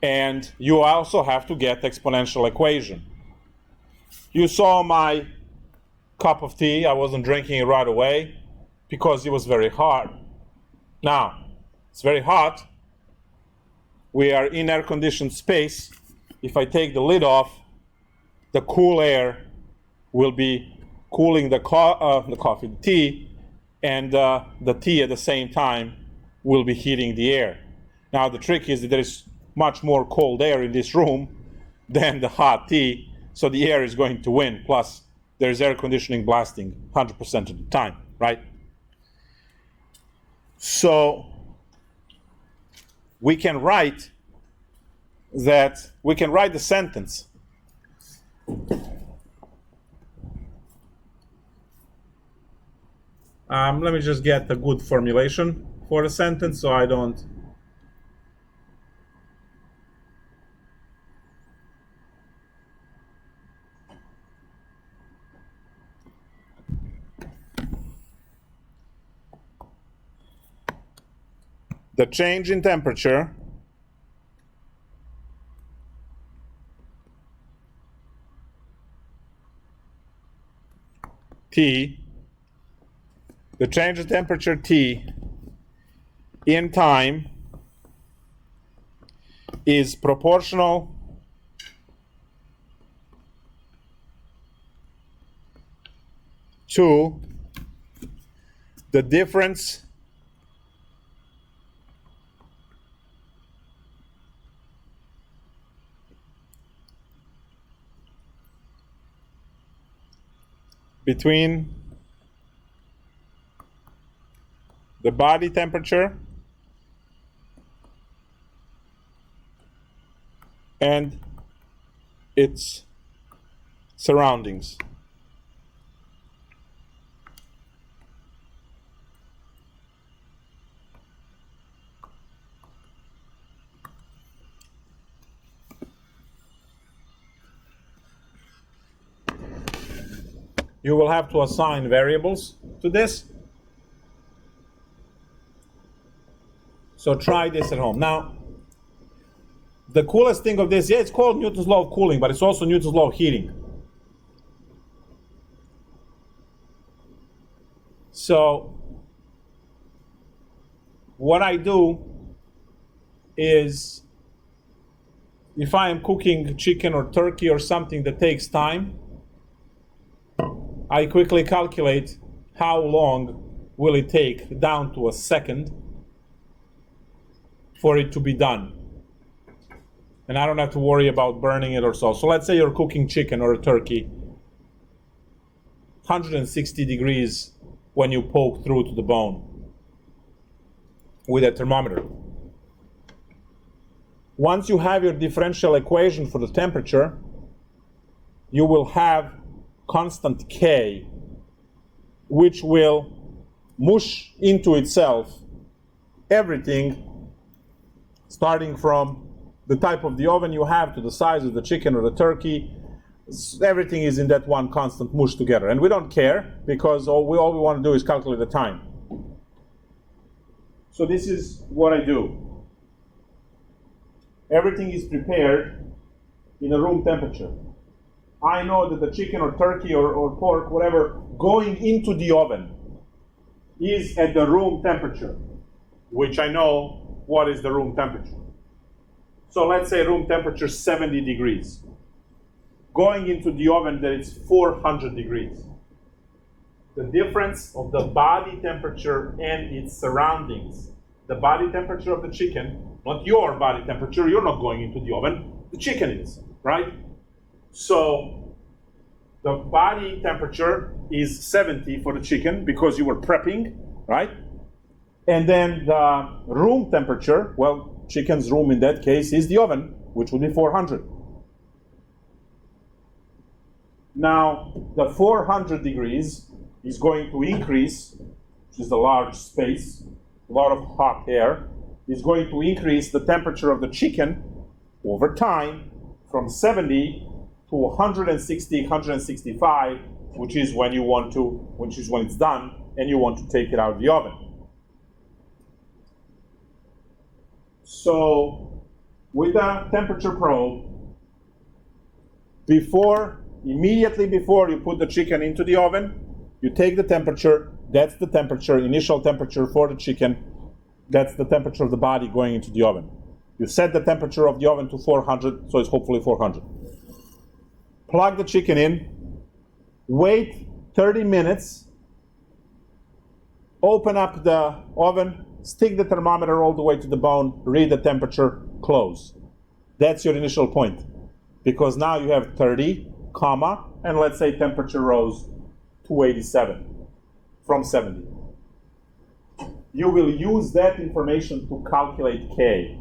And you also have to get exponential equation. You saw my cup of tea. I wasn't drinking it right away because it was very hot. Now, it's very hot. We are in air-conditioned space. If I take the lid off, the cool air will be cooling the tea, and the tea at the same time will be heating the air. Now, the trick is that there is much more cold air in this room than the hot tea, so the air is going to win. Plus, there's air conditioning blasting 100% of the time, right? So we can write the sentence. Let me just get a good formulation for a sentence so I don't. The change in temperature T, the change in temperature T in time is proportional to the difference between the body temperature and its surroundings. You will have to assign variables to this. So try this at home. Now, the coolest thing of this, yeah, it's called Newton's law of cooling, but it's also Newton's law of heating. So what I do is, if I am cooking chicken or turkey or something that takes time, I quickly calculate how long will it take down to a second for it to be done. And I don't have to worry about burning it or so. So let's say you're cooking chicken or a turkey, 160 degrees when you poke through to the bone with a thermometer. Once you have your differential equation for the temperature, you will have constant K, which will mush into itself everything, starting from the type of the oven you have to the size of the chicken or the turkey. Everything is in that one constant mush together. And we don't care, because all we want to do is calculate the time. So this is what I do. Everything is prepared in a room temperature. I know that the chicken or turkey or pork, whatever, going into the oven is at the room temperature, which I know what is the room temperature. So let's say room temperature 70 degrees. Going into the oven, that it's 400 degrees. The difference of the body temperature and its surroundings. The body temperature of the chicken, not your body temperature, you're not going into the oven, the chicken is, right? So the body temperature is 70 for the chicken because you were prepping, right? And then the room temperature, well, chicken's room in that case is the oven, which would be 400. Now, the 400 degrees is going to increase, which is a large space, a lot of hot air, is going to increase the temperature of the chicken over time from 70 to 160, 165, which is when it's done and you want to take it out of the oven. So with a temperature probe, immediately before you put the chicken into the oven, you take the temperature. That's the temperature, initial temperature for the chicken. That's the temperature of the body going into the oven. You set the temperature of the oven to 400, so it's hopefully 400. Plug the chicken in, wait 30 minutes, open up the oven, stick the thermometer all the way to the bone, read the temperature, close. That's your initial point. Because now you have 30, comma, and let's say temperature rose to 87 from 70. You will use that information to calculate K.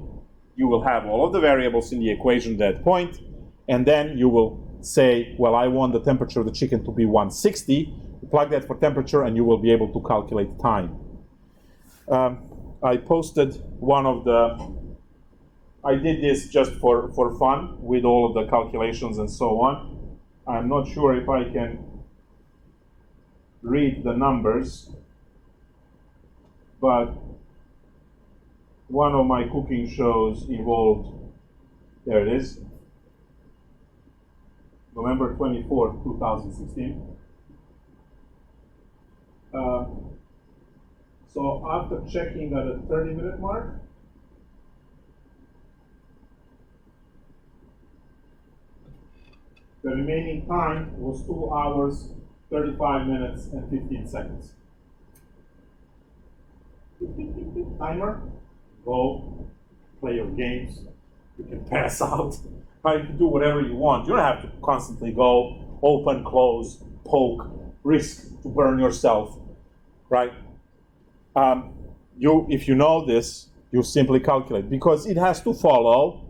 You will have all of the variables in the equation at that point, and then you will say, well, I want the temperature of the chicken to be 160. You plug that for temperature, and you will be able to calculate time. I posted I did this just for fun with all of the calculations and so on. I'm not sure if I can read the numbers, but one of my cooking shows involved, there it is, November 24th, 2016. So after checking at the 30-minute mark, the remaining time was 2 hours, 35 minutes, and 15 seconds. Timer, go, play your games. You can pass out. You can do whatever you want. You don't have to constantly go, open, close, poke, risk to burn yourself, right? If you know this, you simply calculate, because it has to follow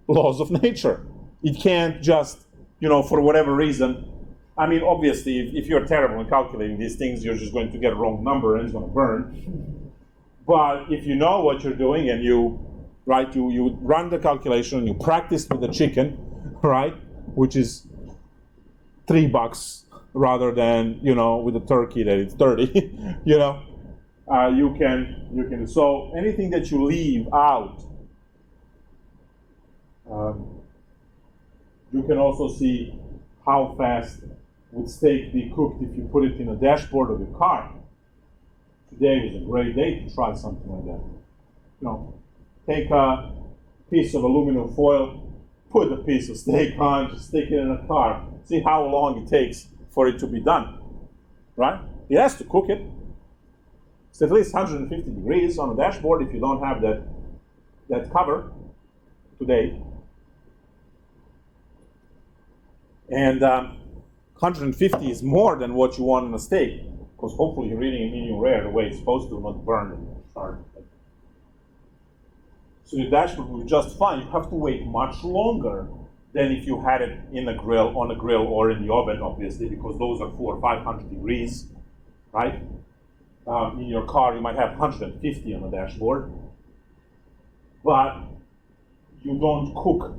laws of nature. It can't just, for whatever reason. I mean, obviously, if you're terrible in calculating these things, you're just going to get a wrong number and it's going to burn. But if you know what you're doing and you run the calculation and you practice with the chicken, right, which is $3 rather than, with the turkey that it's 30, you can. So anything that you leave out, you can also see how fast would steak be cooked if you put it in a dashboard of your car. Today was a great day to try something like that. Take a piece of aluminum foil, put a piece of steak on, just stick it in a car. See how long it takes for it to be done, right? It has to cook it. It's at least 150 degrees on a dashboard if you don't have that cover today. And 150 is more than what you want in a steak, because hopefully you're eating a medium rare the way it's supposed to, not burned and charred. So your dashboard will be just fine. You have to wait much longer than if you had it on a grill or in the oven, obviously, because those are 400 or 500 degrees, right? In your car, you might have 150 on the dashboard, but you don't cook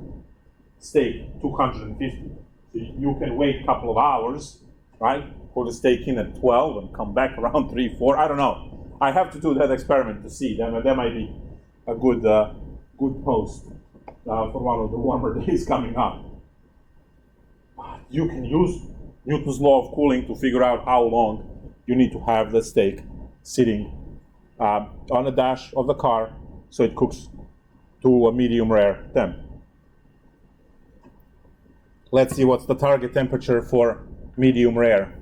steak to 150. So you can wait a couple of hours, right? Put the steak in at 12 and come back around 3, 4. I don't know. I have to do that experiment to see. That might be a good post for one of the warmer days coming up. You can use Newton's law of cooling to figure out how long you need to have the steak sitting on the dash of the car so it cooks to a medium rare temp. Let's see what's the target temperature for medium rare.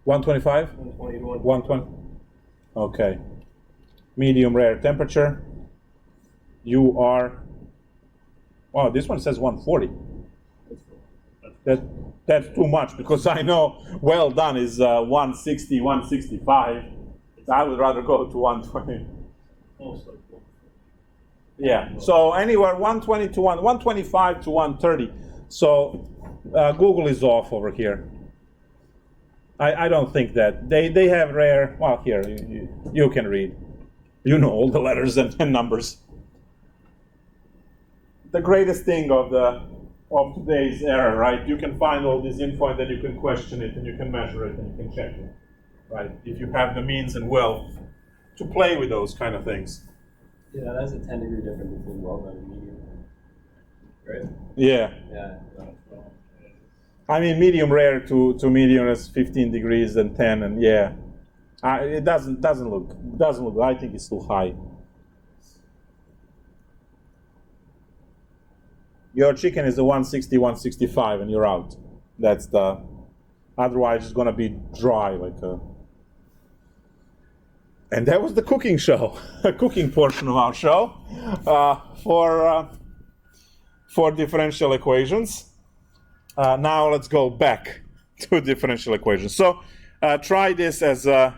125? 120. Okay. Medium rare temperature. You are. Wow, this one says 140. That's too much, because I know well done is 160, 165. I would rather go to 120. Yeah, so anywhere 120 to 125 to 130. So Google is off over here. I don't think that. They have rare, well, here, you can read. You know all the letters and numbers. The greatest thing of today's era, right? You can find all this info and then you can question it and you can measure it and you can check it, right? If you have the means and will to play with those kind of things. Yeah, that's a 10-degree difference between well-known and medium, right? Yeah. Yeah. I mean, medium rare to medium is 15 degrees and 10, and yeah, it doesn't look. I think it's too high. Your chicken is the 160, 165, and you're out. That's the. Otherwise, it's gonna be dry like a. And that was the cooking show, a cooking portion of our show for differential equations. Now let's go back to differential equations. So try this as a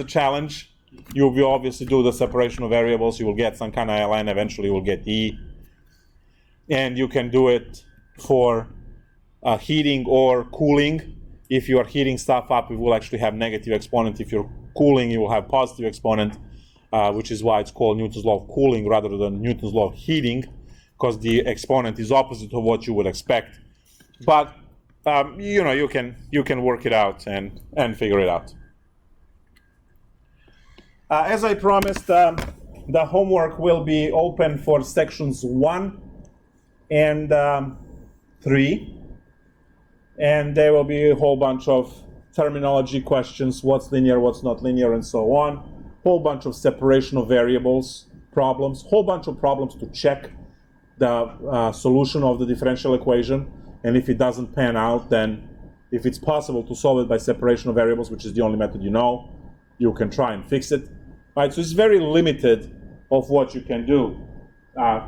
challenge. You will obviously do the separation of variables. You will get some kind of ln. Eventually, you will get e. And you can do it for heating or cooling. If you are heating stuff up, it will actually have negative exponent. If you're cooling, you will have positive exponent, which is why it's called Newton's law of cooling rather than Newton's law of heating, because the exponent is opposite of what you would expect. But you can work it out and figure it out. As I promised, the homework will be open for sections 1 and 3, and there will be a whole bunch of terminology questions: what's linear, what's not linear, and so on. Whole bunch of separation of variables problems, whole bunch of problems to check the solution of the differential equation, and if it doesn't pan out, then if it's possible to solve it by separation of variables, which is the only method you know, you can try and fix it. Right, so it's very limited of what you can do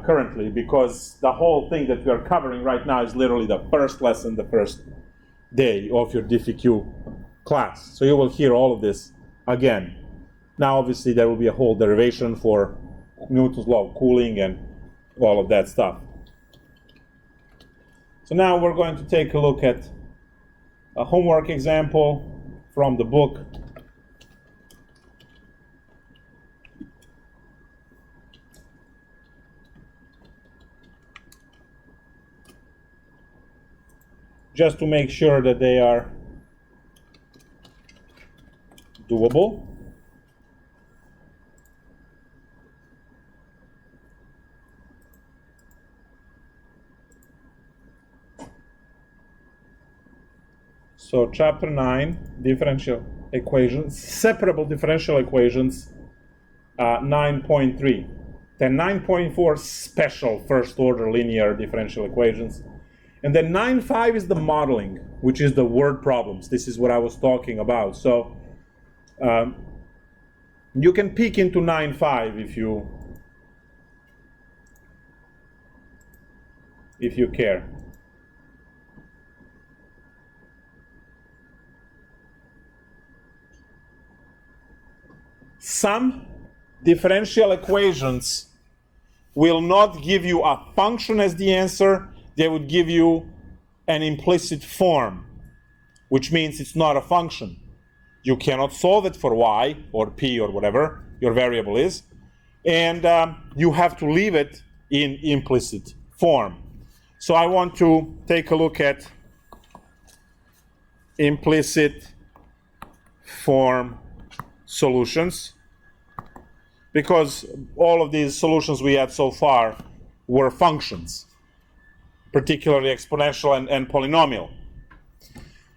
currently, because the whole thing that we are covering right now is literally the first lesson, the first day of your DiffyQ class. So you will hear all of this again. Now, obviously, there will be a whole derivation for Newton's law of cooling and all of that stuff. So now we're going to take a look at a homework example from the book. Just to make sure that they are doable. So chapter 9, differential equations, separable differential equations, 9.3. Then 9.4, special first order linear differential equations. And then 9.5 is the modeling, which is the word problems. This is what I was talking about. So you can peek into 9.5 if you care. Some differential equations will not give you a function as the answer. They would give you an implicit form, which means it's not a function. You cannot solve it for y or p or whatever your variable is, and you have to leave it in implicit form. So I want to take a look at implicit form solutions, because all of these solutions we had so far were functions, particularly exponential and polynomial.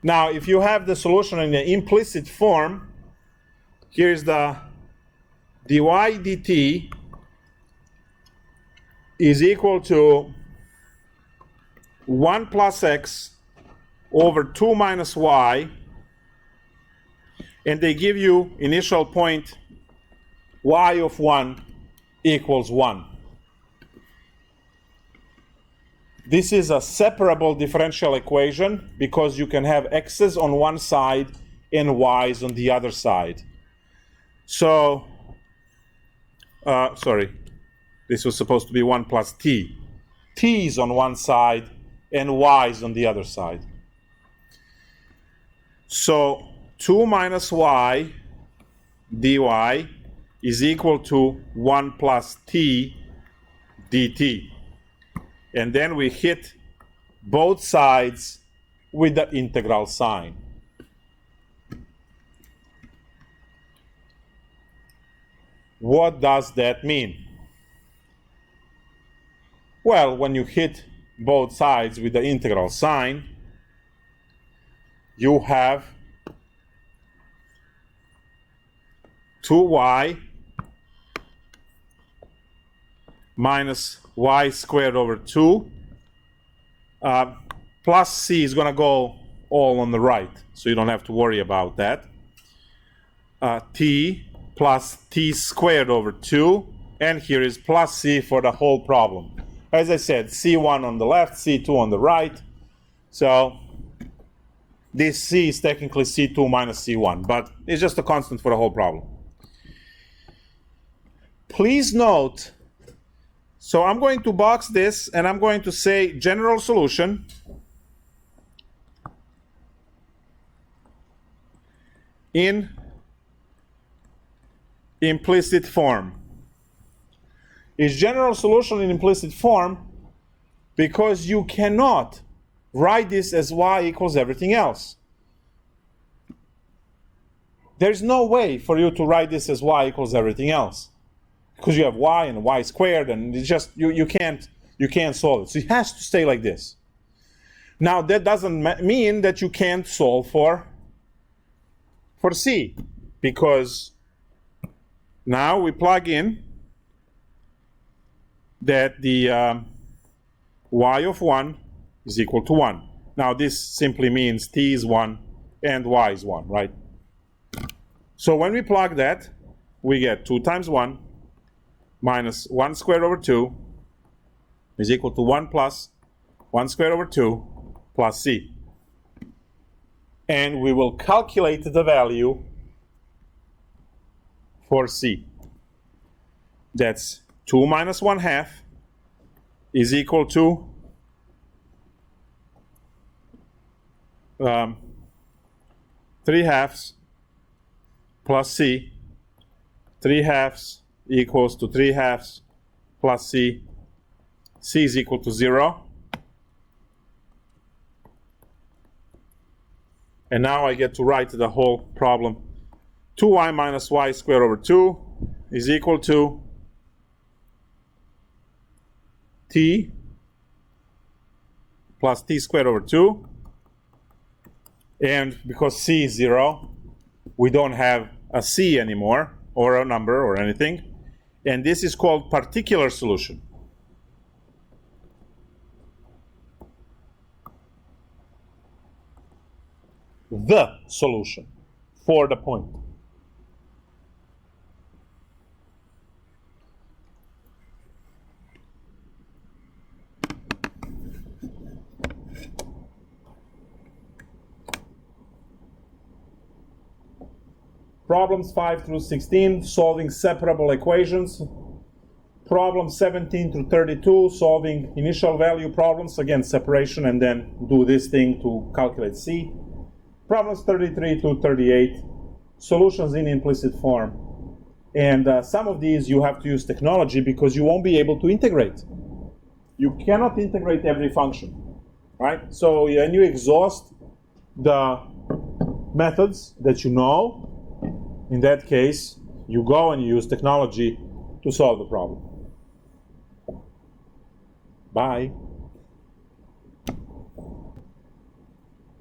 Now, if you have the solution in the implicit form, here's the dy dt is equal to 1 plus x over 2 minus y, and they give you initial point y of 1 equals 1. This is a separable differential equation because you can have x's on one side and y's on the other side. So, this was supposed to be 1 plus t. T is on one side and y is on the other side. So 2 minus y dy is equal to 1 plus t dt. And then we hit both sides with the integral sign. What does that mean? Well, when you hit both sides with the integral sign, you have 2y minus y squared over 2 plus c is going to go all on the right, so you don't have to worry about that. T plus t squared over 2, and here is plus c for the whole problem. As I said, c1 on the left, c2 on the right. So this c is technically c2 minus c1, but it's just a constant for the whole problem. Please note, so I'm going to box this and I'm going to say general solution in implicit form. Is general solution in implicit form because you cannot write this as y equals everything else. There's no way for you to write this as y equals everything else, because you have y and y squared, and it's just you can't solve it. So it has to stay like this. Now that doesn't mean that you can't solve for c, because now we plug in that the y of 1 is equal to 1. Now this simply means t is 1 and y is 1, right? So when we plug that, we get 2 times 1 minus 1 squared over 2 is equal to 1 plus 1 squared over 2 plus c. And we will calculate the value for c. That's 2 minus 1/2 is equal to 3/2 plus c. 3/2 equals to 3/2 plus c. C is equal to 0. And now I get to write the whole problem. 2y minus y squared over 2 is equal to t plus t squared over 2. And because c is 0, we don't have a c anymore, or a number, or anything. And this is called particular solution. The solution for the point. Problems 5 through 16, solving separable equations. Problems 17 through 32, solving initial value problems, again separation, and then do this thing to calculate c. Problems 33 to 38, solutions in implicit form. And some of these you have to use technology because you won't be able to integrate. You cannot integrate every function, right? So when you exhaust the methods that you know, in that case, you go and you use technology to solve the problem. Bye.